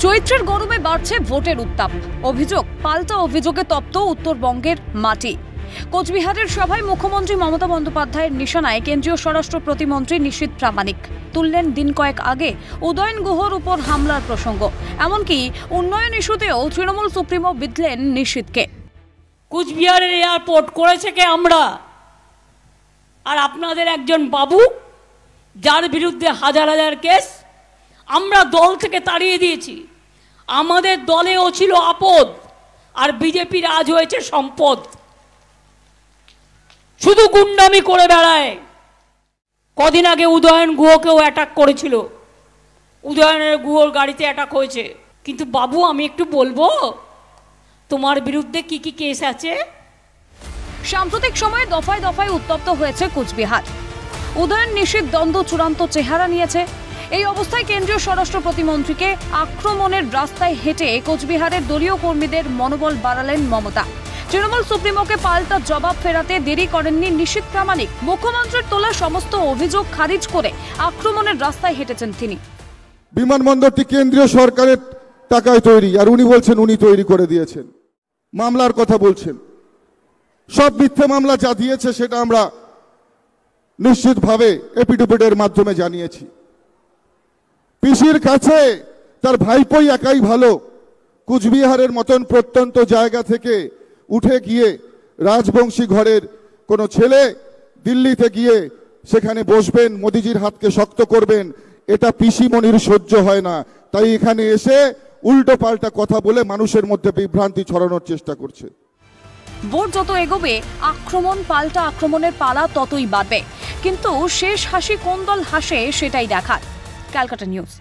চৈত্রের গরমে বাড়ছে ভোটের উত্তাপ। অভিযোগ, পাল্টা অভিযোগে তপ্ত উত্তরবঙ্গের মাটি। কোচবিহারের সভায় মুখ্যমন্ত্রী মমতা বন্দ্যোপাধ্যায়ের নিশানায় কেন্দ্রীয় স্বরাষ্ট্র প্রতিমন্ত্রী নিশীথ প্রামাণিক তুললেন দিন কয়েক আগে উদয়ন গুহর উপর হামলার প্রসঙ্গ। এমনকি উন্নয়ন ইস্যুতেও তৃণমূল সুপ্রিমো বিধলেন নিশীথকে। কুচবিহারের এয়ারপোর্ট করেছে কে? আমরা। আর আপনাদের একজন বাবু, যার বিরুদ্ধে হাজার হাজার কেস, আমরা দল থেকে তাড়িয়ে দিয়েছি। আমাদের দলেও ছিল আপদ, আর বিজেপির আজ হয়েছে সম্পদ। শুধু গুন্ডামি করে বেড়ায়। কদিন আগে উদয়ন গুহকেও অ্যাটাক করেছিল, উদয়নের গুহর গাড়িতে অ্যাটাক হয়েছে। কিন্তু বাবু, আমি একটু বলবো তোমার বিরুদ্ধে কি কি কেস আছে? সাম্প্রতিক সময়ে দফায় দফায় উত্তপ্ত হয়েছে কোচবিহার। উদয়ন নিশীথ দ্বন্দ্ব চূড়ান্ত চেহারা নিয়েছে। এই অবস্থায় কেন্দ্রীয় স্বরাষ্ট্র প্রতিমন্ত্রীকে আক্রমণের রাস্তায় হেঁটে কোচবিহারের দলীয় কর্মীদের মনোবল বাড়ালেন মমতা। তৃণমূল সুপ্রিমোকে পাল্টা জবাব ফেরাতে দেরি করেননি নিশীথ প্রামাণিক। মুখ্যমন্ত্রীর তোলা সমস্ত অভিযোগ খারিজ করে আক্রমণের রাস্তায় হেঁটেছেন তিনি। বিমানবন্দরটি কেন্দ্রীয় সরকারের টাকায় তৈরি, আর উনি বলছেন উনি তৈরি করে দিয়েছেন। মামলার কথা বলছেন, সব মিথ্যে মামলা যা দিয়েছে সেটা আমরা নিশ্চিতভাবে এপিডেভিটের মাধ্যমে জানিয়েছি। পিসির কাছে তার ভাইপোই একাই ভালো। কুচবিহারের মতন প্রত্যন্ত জায়গা থেকে উঠে গিয়ে রাজবংশী ঘরের কোনো ছেলে দিল্লিতে গিয়ে সেখানে বসবেন, মোদিজির হাতকে শক্ত করবেন, এটা পিসি মনির সহ্য হয় না। তাই এখানে এসে উল্টো পাল্টা কথা বলে মানুষের মধ্যে বিভ্রান্তি ছড়ানোর চেষ্টা করছে। ভোট যত এগোবে আক্রমণ পাল্টা আক্রমণের পালা ততই বাড়বে। কিন্তু শেষ হাসি কোন দল হাসে সেটাই দেখার। ক্যালকাটা নিউজ।